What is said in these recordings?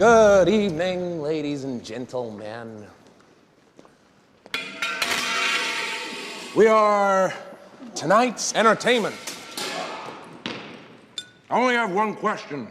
Good evening, ladies and gentlemen. We are tonight's entertainment. I only have one question.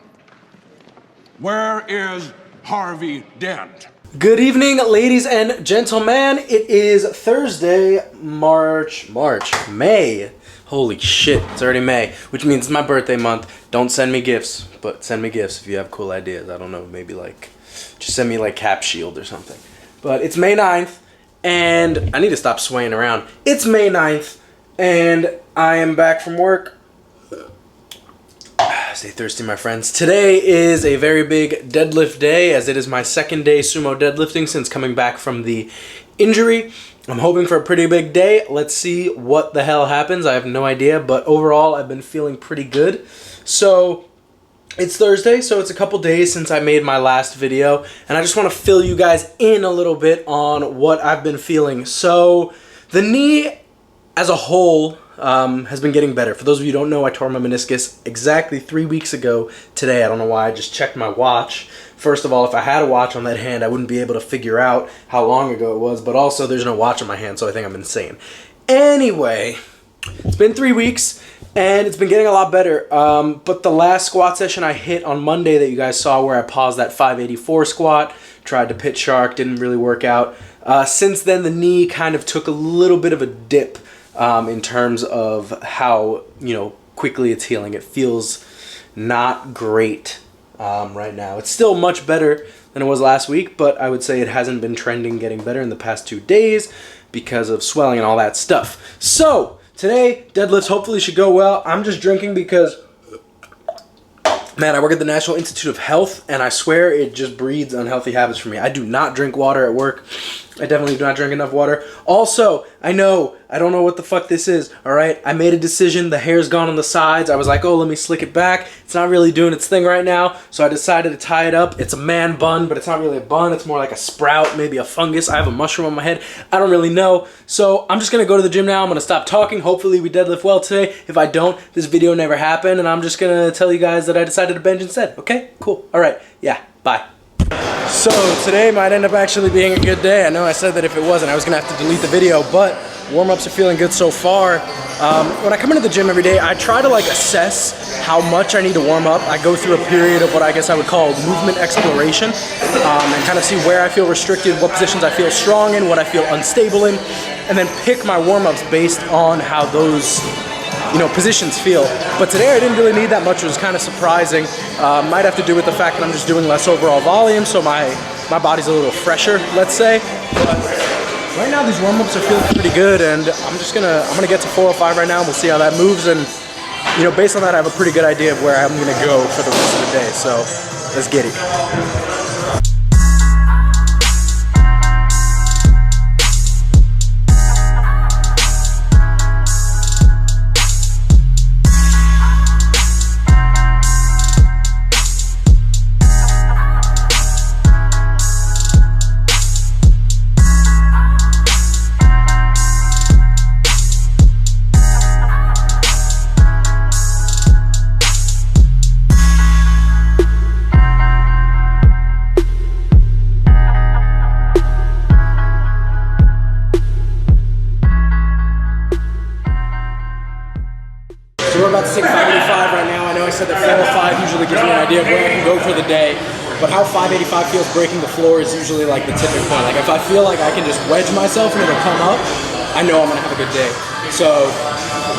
Where is Harvey Dent? Good evening, ladies and gentlemen. It is Thursday, May. Holy shit, it's already May, which means it's my birthday month. Don't send me gifts, but send me gifts if you have cool ideas. I don't know, maybe like, just send me like Cap Shield or something. But it's May 9th, and I need to stop swaying around. It's May 9th, and I am back from work. Stay thirsty, my friends. Today is a very big deadlift day, as it is my second day sumo deadlifting since coming back from the injury. I'm hoping for a pretty big day. Let's see what the hell happens. I have no idea, but overall, I've been feeling pretty good. So, it's Thursday, so it's a couple days since I made my last video, and I just want to fill you guys in a little bit on what I've been feeling. So, the knee as a whole has been getting better. For those of you who don't know, I tore my meniscus exactly 3 weeks ago today. I don't know why, I just checked my watch. First of all, if I had a watch on that hand, I wouldn't be able to figure out how long ago it was, but also there's no watch on my hand, so I think I'm insane. Anyway, it's been 3 weeks, and it's been getting a lot better. But the last squat session I hit on Monday that you guys saw, where I paused that 584 squat, tried to pit shark, didn't really work out. Since then, the knee kind of took a little bit of a dip in terms of how, quickly it's healing. It feels not great right now. It's still much better than it was last week, but I would say it hasn't been trending getting better in the past 2 days because of swelling and all that stuff. So, today, deadlifts hopefully should go well. I'm just drinking because, man, I work at the National Institute of Health, and I swear it just breeds unhealthy habits for me. I do not drink water at work. I definitely do not drink enough water. Also, I don't know what the fuck this is, alright? I made a decision, the hair's gone on the sides. I was like, oh, let me slick it back. It's not really doing its thing right now, so I decided to tie it up. It's a man bun, but it's not really a bun. It's more like a sprout, maybe a fungus. I have a mushroom on my head. I don't really know. So I'm just going to go to the gym now. I'm going to stop talking. Hopefully we deadlift well today. If I don't, this video never happened, and I'm just going to tell you guys that I decided to bench instead. Okay? Cool. Alright. Yeah. Bye. So today might end up actually being a good day. I know I said that if it wasn't, I was going to have to delete the video, but warm-ups are feeling good so far. When I come into the gym every day, I try to assess how much I need to warm up. I go through a period of what I guess I would call movement exploration, and kind of see where I feel restricted, what positions I feel strong in, what I feel unstable in, and then pick my warm-ups based on how those positions feel. But today I didn't really need that much. It was kind of surprising. Might have to do with the fact that I'm just doing less overall volume, so my body's a little fresher, let's say. But right now these warm-ups are feeling pretty good, and I'm gonna get to 405 right now, and we'll see how that moves. And based on that, I have a pretty good idea of where I'm gonna go for the rest of the day. So let's get it. So we're about to take 585 right now. I know I said that 405 usually gives me an idea of where I can go for the day, but how 585 feels breaking the floor is usually like the tipping point. Like if I feel like I can just wedge myself and it'll come up, I know I'm gonna have a good day. So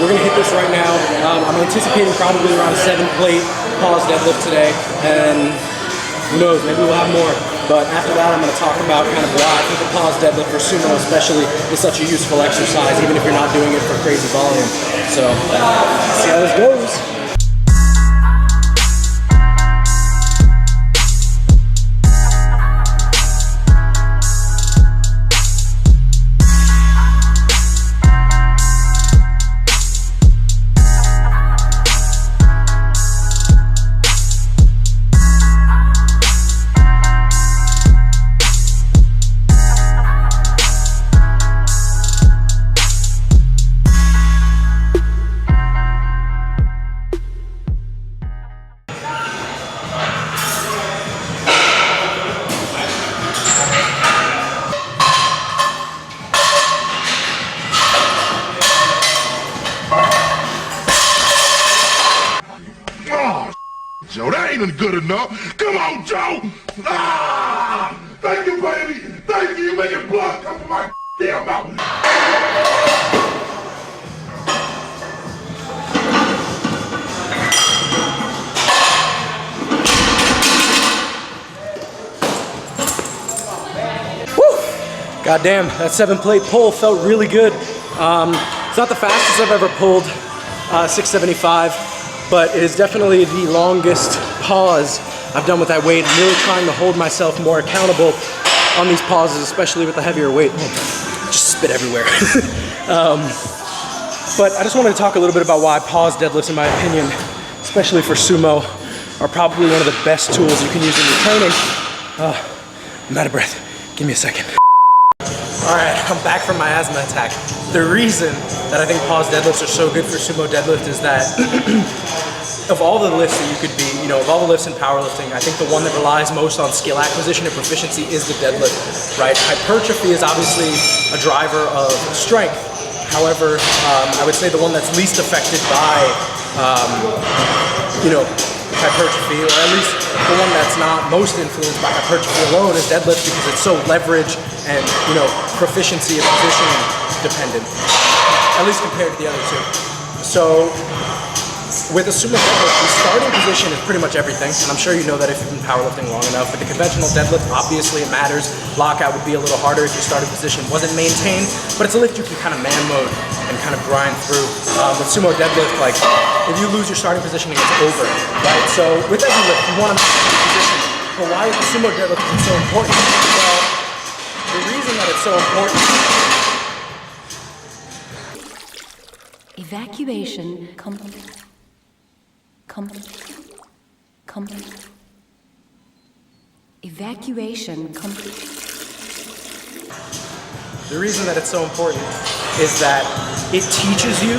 we're gonna hit this right now. I'm anticipating probably around a 7-plate pause deadlift today, and who knows, maybe we'll have more. But after that, I'm going to talk about kind of why I think the pause deadlift for sumo especially is such a useful exercise, even if you're not doing it for crazy volume. So, see how this goes. good enough. Come on, Joe. Ah! Thank you, baby. Thank you. You're making blood come from my damn mouth. Goddamn, that 7-plate pull felt really good. It's not the fastest I've ever pulled, 675, but it is definitely the longest pause I've done with that weight. I'm really trying to hold myself more accountable on these pauses, especially with the heavier weight. Just spit everywhere. But I just wanted to talk a little bit about why pause deadlifts, in my opinion, especially for sumo, are probably one of the best tools you can use in your training. I'm out of breath. Give me a second. All right, I'm back from my asthma attack. The reason that I think pause deadlifts are so good for sumo deadlift is that of all the lifts that you could be, of all the lifts in powerlifting, I think the one that relies most on skill acquisition and proficiency is the deadlift, right? Hypertrophy is obviously a driver of strength. However, I would say the one that's least affected by, hypertrophy, or at least the one that's not most influenced by hypertrophy alone is deadlift, because it's so leverage and proficiency and positioning dependent, at least compared to the other two. So with a sumo deadlift, the starting position is pretty much everything, and I'm sure you know that if you've been powerlifting long enough. With the conventional deadlift, obviously it matters. Lockout would be a little harder if your starting position wasn't maintained, but it's a lift you can kind of man mode and kind of grind through. With sumo deadlift, like, if you lose your starting positioning, it's over, right? So with every lift, you want to maintain position. But why with the sumo deadlift is it so important? Well, the reason that it's so important. Evacuation complete. Evacuation complete. The reason that it's so important is that it teaches you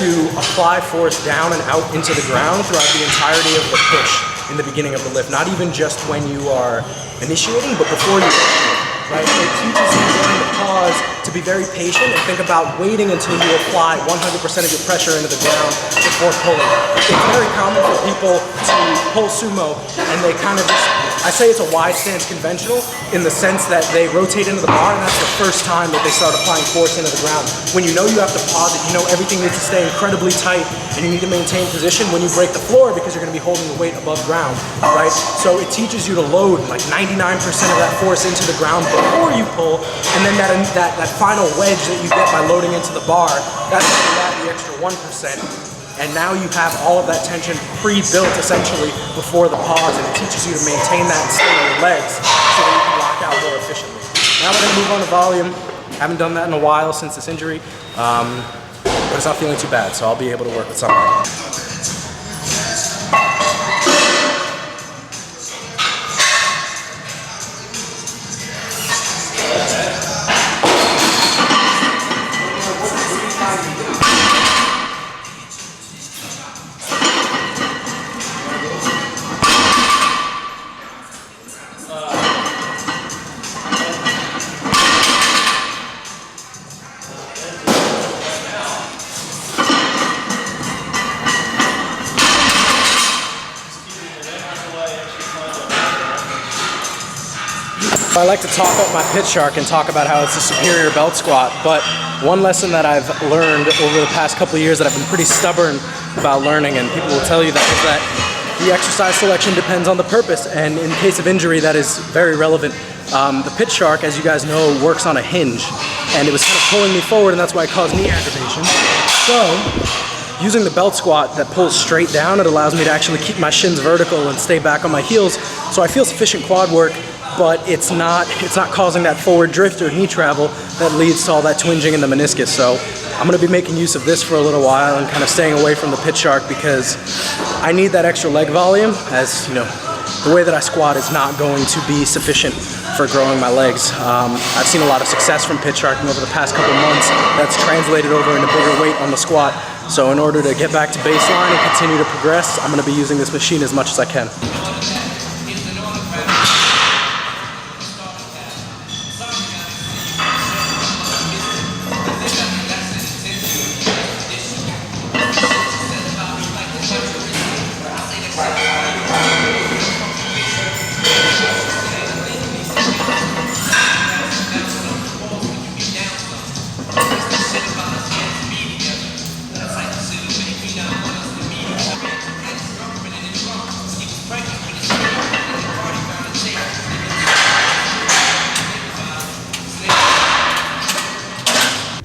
to apply force down and out into the ground throughout the entirety of the push in the beginning of the lift. Not even just when you are initiating, but before you initiate, right? It teaches you during the pause to be very patient and think about waiting until you apply 100% of your pressure into the ground before pulling. It's very common for people to pull sumo and they kind of just, I say it's a wide stance conventional in the sense that they rotate into the bar, and that's the first time that they start applying force into the ground. When you know you have to pause it, you know everything needs to stay incredibly tight and you need to maintain position when you break the floor, because you're going to be holding the weight above ground, right? So it teaches you to load like 99% of that force into the ground before you pull, and then that final wedge that you get by loading into the bar, that's when you add the extra 1%. And now you have all of that tension pre-built essentially before the pause, and it teaches you to maintain that and stay on your legs so that you can lock out more efficiently. Now we're going to move on to volume. Haven't done that in a while since this injury, but it's not feeling too bad, so I'll be able to work with something. I like to talk up my pit shark and talk about how it's a superior belt squat, but one lesson that I've learned over the past couple of years that I've been pretty stubborn about learning, and people will tell you that, is that the exercise selection depends on the purpose, and in case of injury that is very relevant. The pit shark, as you guys know, works on a hinge, and it was kind of pulling me forward, and that's why it caused knee aggravation. So using the belt squat that pulls straight down, it allows me to actually keep my shins vertical and stay back on my heels, so I feel sufficient quad work, but it's not causing that forward drift or knee travel that leads to all that twinging in the meniscus. So I'm going to be making use of this for a little while and kind of staying away from the pit shark, because I need that extra leg volume, as you know, the way that I squat is not going to be sufficient for growing my legs. I've seen a lot of success from pit sharking over the past couple months. That's translated over into bigger weight on the squat. So in order to get back to baseline and continue to progress, I'm going to be using this machine as much as I can.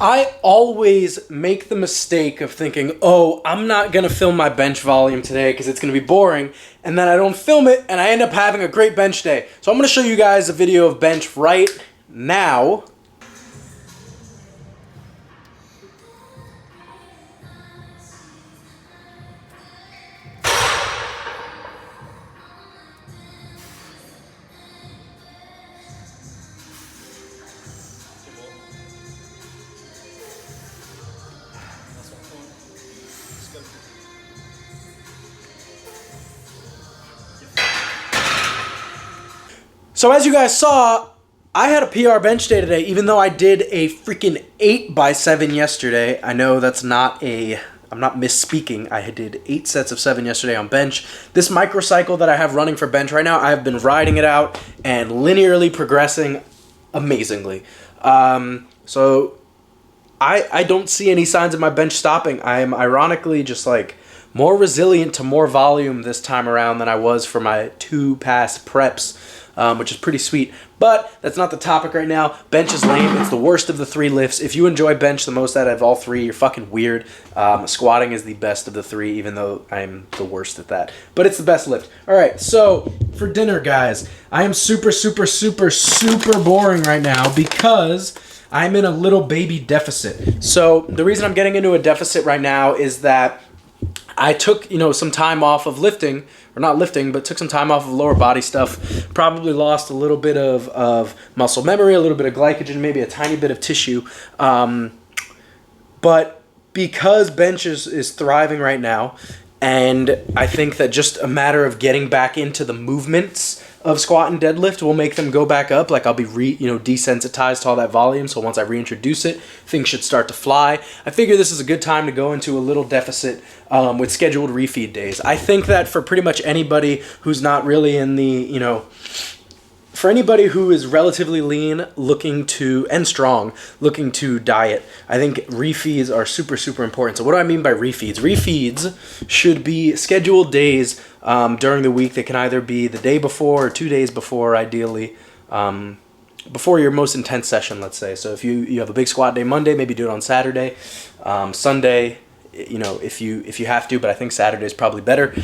I always make the mistake of thinking, oh, I'm not going to film my bench volume today because it's going to be boring, and then I don't film it, and I end up having a great bench day. So I'm going to show you guys a video of bench right now. So as you guys saw, I had a PR bench day today, even though I did a freaking 8x7 yesterday. I know that's not I'm not misspeaking. I did 8 sets of 7 yesterday on bench. This microcycle that I have running for bench right now, I've been riding it out and linearly progressing amazingly. So I don't see any signs of my bench stopping. I am ironically just like more resilient to more volume this time around than I was for my 2 past preps. Which is pretty sweet. But that's not the topic right now. Bench is lame. It's the worst of the 3 lifts. If you enjoy bench the most out of all 3, you're fucking weird. Squatting is the best of the 3, even though I'm the worst at that. But it's the best lift. All right, so for dinner, guys, I am super, super, super, super boring right now because I'm in a little baby deficit. So the reason I'm getting into a deficit right now is that I took, some time off of lifting, or not lifting, but took some time off of lower body stuff. Probably lost a little bit of muscle memory, a little bit of glycogen, maybe a tiny bit of tissue. But because bench is thriving right now, and I think that just a matter of getting back into the movements of squat and deadlift will make them go back up. Like I'll be desensitized to all that volume. So once I reintroduce it, things should start to fly. I figure this is a good time to go into a little deficit with scheduled refeed days. I think that for pretty much anybody who's not really in the, for anybody who is relatively lean and strong, looking to diet, I think refeeds are super, super important. So what do I mean by refeeds? Refeeds should be scheduled days during the week. They can either be the day before or 2 days before, ideally, before your most intense session, let's say. So if you have a big squat day Monday, maybe do it on Saturday. Sunday, if you have to, but I think Saturday is probably better.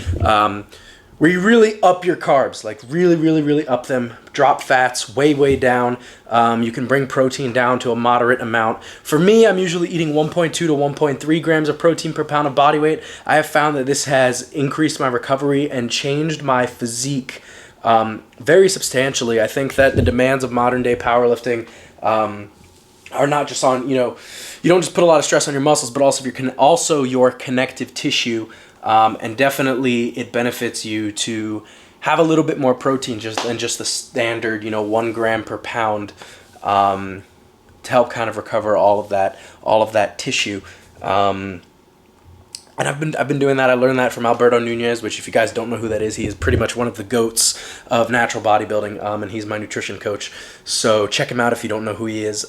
Where you really up your carbs, like really, really, really up them, drop fats way, way down. You can bring protein down to a moderate amount. For me, I'm usually eating 1.2 to 1.3 grams of protein per pound of body weight. I have found that this has increased my recovery and changed my physique very substantially. I think that the demands of modern day powerlifting are not just on, you don't just put a lot of stress on your muscles, but also your connective tissue. And definitely it benefits you to have a little bit more protein than just the standard, 1 gram per pound to help kind of recover all of that tissue. And I've been doing that. I learned that from Alberto Nunez, which if you guys don't know who that is, he is pretty much one of the goats of natural bodybuilding, and he's my nutrition coach. So check him out if you don't know who he is.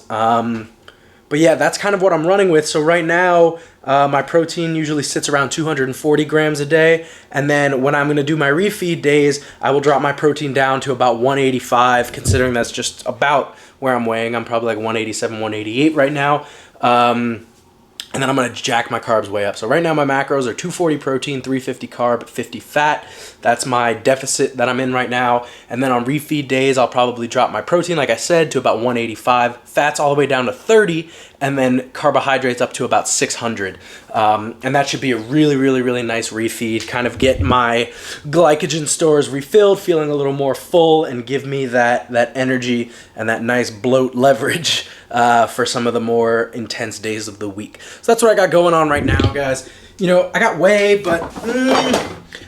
But yeah, that's kind of what I'm running with. So right now, my protein usually sits around 240 grams a day. And then when I'm going to do my refeed days, I will drop my protein down to about 185, considering that's just about where I'm weighing. I'm probably like 187, 188 right now. And then I'm going to jack my carbs way up. So right now my macros are 240 protein, 350 carb, 50 fat. That's my deficit that I'm in right now. And then on refeed days, I'll probably drop my protein, like I said, to about 185. Fats all the way down to 30. And then carbohydrates up to about 600. And that should be a really, really, really nice refeed. Kind of get my glycogen stores refilled, feeling a little more full, and give me that energy and that nice bloat leverage for some of the more intense days of the week. So that's what I got going on right now, guys. I got whey, but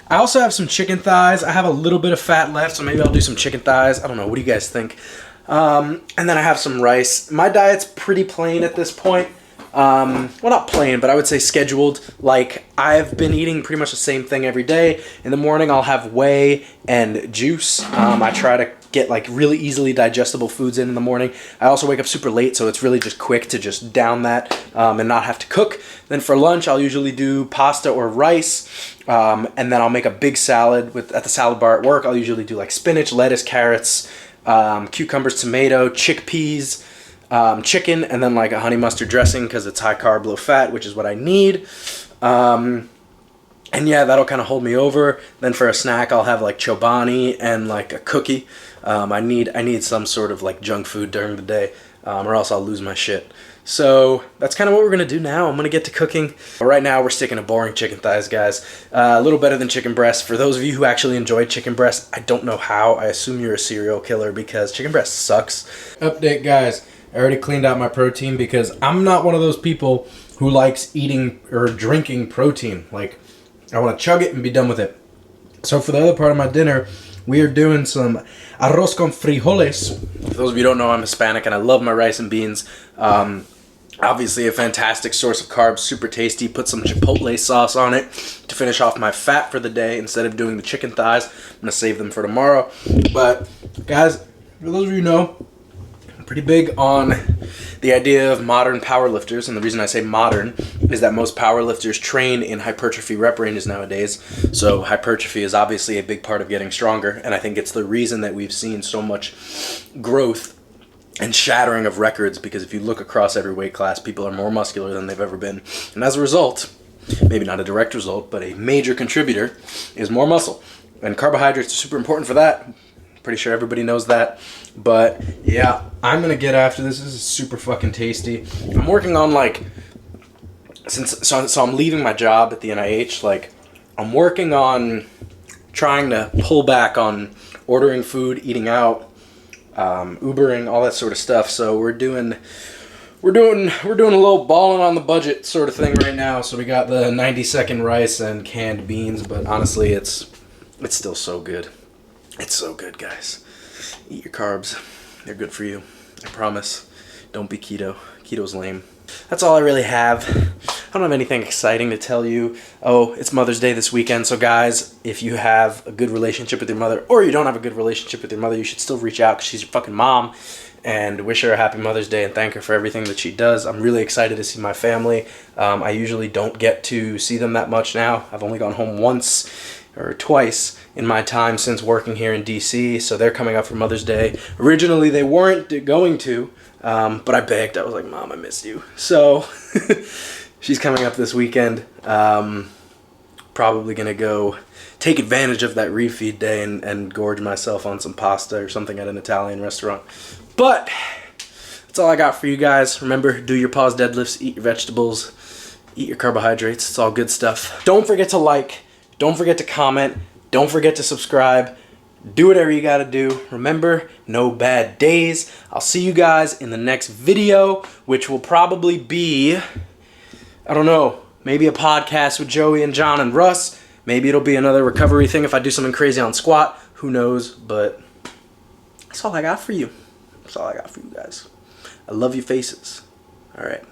I also have some chicken thighs. I have a little bit of fat left, so maybe I'll do some chicken thighs. I don't know. What do you guys think? And then I have some rice. My diet's pretty plain at this point. Well, not plain, but I would say scheduled. Like, I've been eating pretty much the same thing every day. In the morning, I'll have whey and juice. I try to get like really easily digestible foods in the morning. I also wake up super late, so it's really just quick to just down that and not have to cook. Then for lunch, I'll usually do pasta or rice, and then I'll make a big salad at the salad bar at work. I'll usually do like spinach, lettuce, carrots, cucumbers, tomato, chickpeas, chicken, and then like a honey mustard dressing because it's high carb, low fat, which is what I need. And yeah, that'll kind of hold me over. Then for a snack, I'll have like chobani and like a cookie. I need some sort of like junk food during the day, or else I'll lose my shit. So that's kind of what we're gonna do now. I'm gonna get to cooking. But right now we're sticking to boring chicken thighs, guys. A little better than chicken breasts. For those of you who actually enjoy chicken breasts, I don't know how. I assume you're a serial killer because chicken breast sucks. Update, guys. I already cleaned out my protein because I'm not one of those people who likes eating or drinking protein. Like, I want to chug it and be done with it. So for the other part of my dinner, we are doing some arroz con frijoles. For those of you who don't know, I'm Hispanic and I love my rice and beans. Obviously a fantastic source of carbs, super tasty. Put some chipotle sauce on it to finish off my fat for the day instead of doing the chicken thighs. I'm going to save them for tomorrow. But guys, for those of you who know, I'm pretty big on the idea of modern powerlifters, and the reason I say modern is that most powerlifters train in hypertrophy rep ranges nowadays. So hypertrophy is obviously a big part of getting stronger, and I think it's the reason that we've seen so much growth and shattering of records, because if you look across every weight class, people are more muscular than they've ever been. And as a result, maybe not a direct result, but a major contributor is more muscle. And carbohydrates are super important for that. Pretty sure everybody knows that. But yeah, I'm gonna get after this. This is super fucking tasty. I'm working on like, so I'm leaving my job at the NIH. Like, I'm working on trying to pull back on ordering food, eating out, Ubering, all that sort of stuff. So we're doing a little balling on the budget sort of thing right now. So we got the 90-second rice and canned beans, but honestly, it's still so good. It's so good, guys. Eat your carbs. They're good for you. I promise. Don't be keto. Keto's lame. That's all I really have. I don't have anything exciting to tell you. Oh, it's Mother's Day this weekend. So guys, if you have a good relationship with your mother, or you don't have a good relationship with your mother, you should still reach out because she's your fucking mom and wish her a happy Mother's Day and thank her for everything that she does. I'm really excited to see my family. I usually don't get to see them that much now. I've only gone home once or twice in my time since working here in DC, so they're coming up for Mother's Day. Originally, they weren't going to, but I begged. I was like, Mom, I missed you. So she's coming up this weekend. Probably gonna go take advantage of that refeed day and gorge myself on some pasta or something at an Italian restaurant. But that's all I got for you guys. Remember, do your pause deadlifts, eat your vegetables, eat your carbohydrates. It's all good stuff. Don't forget to like. Don't forget to comment. Don't forget to subscribe. Do whatever you gotta do. Remember, no bad days. I'll see you guys in the next video, which will probably be, I don't know, maybe a podcast with Joey and John and Russ. Maybe it'll be another recovery thing if I do something crazy on squat. Who knows? But that's all I got for you. That's all I got for you guys. I love your faces. All right.